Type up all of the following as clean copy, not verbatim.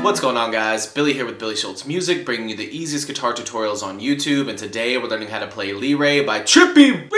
What's going on, guys? Billy here with billyshultzmusic, bringing you the easiest guitar tutorials on YouTube, and today we're learning how to play Leray by Trippie.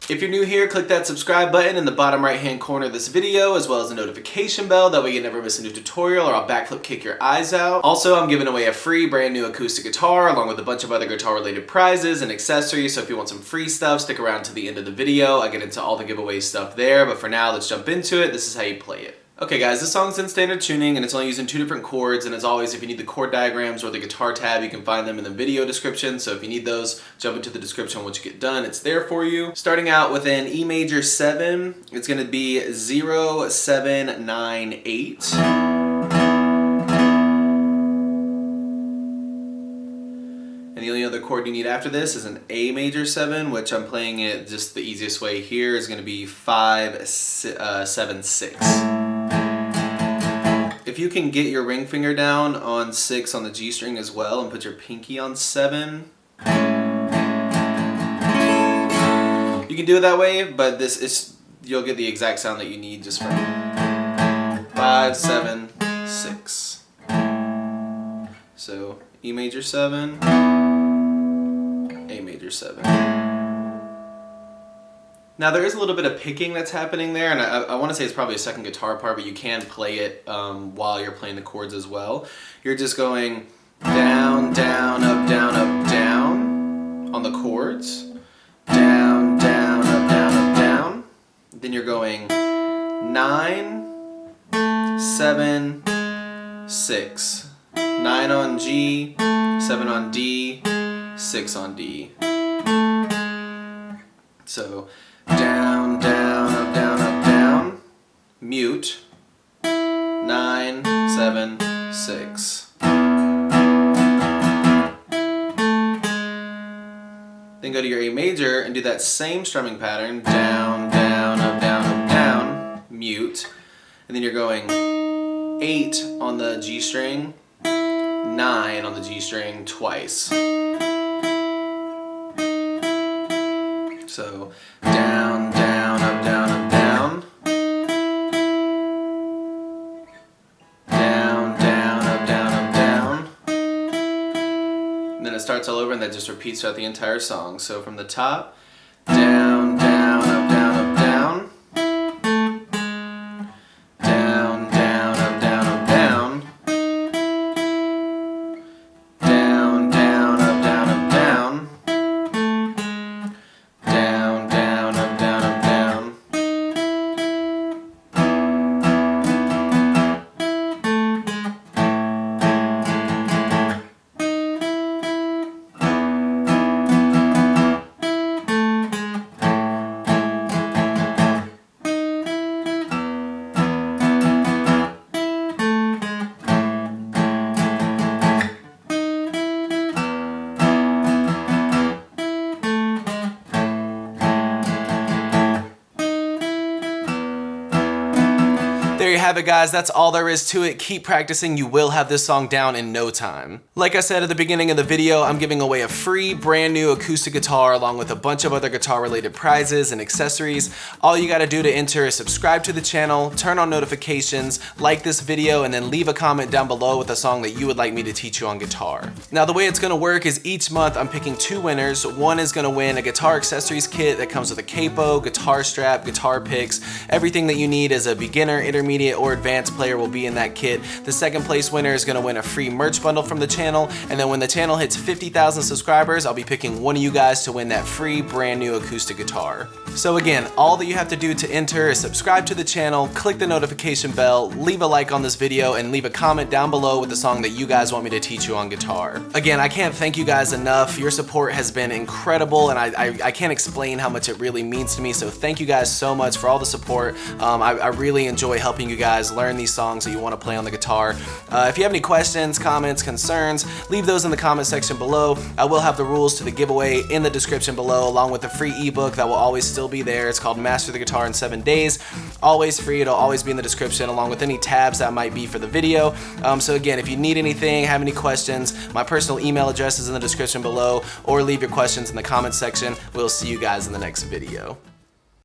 If you're new here, click that subscribe button in the bottom right hand corner of this video, as well as the notification bell, that way you never miss a new tutorial or I'll backflip kick your eyes out. Also, I'm giving away a free brand new acoustic guitar along with a bunch of other guitar related prizes and accessories, so if you want some free stuff, stick around to the end of the video. I get into all the giveaway stuff there, but for now, let's jump into it. This is how you play it. Okay guys, this song's in standard tuning and it's only using 2 different chords, and as always, if you need the chord diagrams or the guitar tab, you can find them in the video description, so if you need those, jump into the description once you get done, it's there for you. Starting out with an E major 7, it's going to be 0, 7, 9, 8. And the only other chord you need after this is an A major 7, which I'm playing it just the easiest way here is going to be 5, 7, 6. If you can get your ring finger down on 6 on the G string as well and put your pinky on 7, you can do it that way, but this is, you'll get the exact sound that you need just from 5, 7, 6. So E major 7, A major 7. Now there is a little bit of picking that's happening there, and I want to say it's probably a second guitar part, but you can play it while you're playing the chords as well. You're just going down, down, up, down, up, down on the chords. Down, down, up, down, up, down. Then you're going 9, 7, 6. 9 on G, 7 on D, 6 on D. So down, down, up, down, up, down, mute, 9, 7, 6. Then go to your A major and do that same strumming pattern, down, down, up, down, up, down, mute, and then you're going 8 on the G string, 9 on the G string twice. So down, down, up, down, up, down. Down, down, up, down, up, down. And then it starts all over and that just repeats throughout the entire song. So from the top, down, down, up, down, up, down. Down, down, up, down, up, down. Down, down, up, down, up, down. There you have it, guys. That's all there is to it. Keep practicing. You will have this song down in no time. Like I said at the beginning of the video, I'm giving away a free brand new acoustic guitar along with a bunch of other guitar related prizes and accessories. All you gotta do to enter is subscribe to the channel, turn on notifications, like this video, and then leave a comment down below with a song that you would like me to teach you on guitar. Now the way it's gonna work is each month I'm picking 2 winners. One is gonna win a guitar accessories kit that comes with a capo, guitar strap, guitar picks. Everything that you need as a beginner, intermediate, or advanced player will be in that kit. The second place winner is going to win a free merch bundle from the channel, and then when the channel hits 50,000 subscribers, I'll be picking one of you guys to win that free brand new acoustic guitar. So again, all that you have to do to enter is subscribe to the channel, click the notification bell, leave a like on this video, and leave a comment down below with the song that you guys want me to teach you on guitar. Again, I can't thank you guys enough. Your support has been incredible, and I can't explain how much it really means to me, so thank you guys so much for all the support. I really enjoy helping you guys learn these songs that you want to play on the guitar. If you have any questions, comments, concerns, leave those in the comment section below. I will have the rules to the giveaway in the description below, along with the free ebook that will always still be there. It's called Master the Guitar in 7 Days. Always free. It'll always be in the description, along with any tabs that might be for the video. So again, if you need anything, have any questions, my personal email address is in the description below, or leave your questions in the comment section. We'll see you guys in the next video.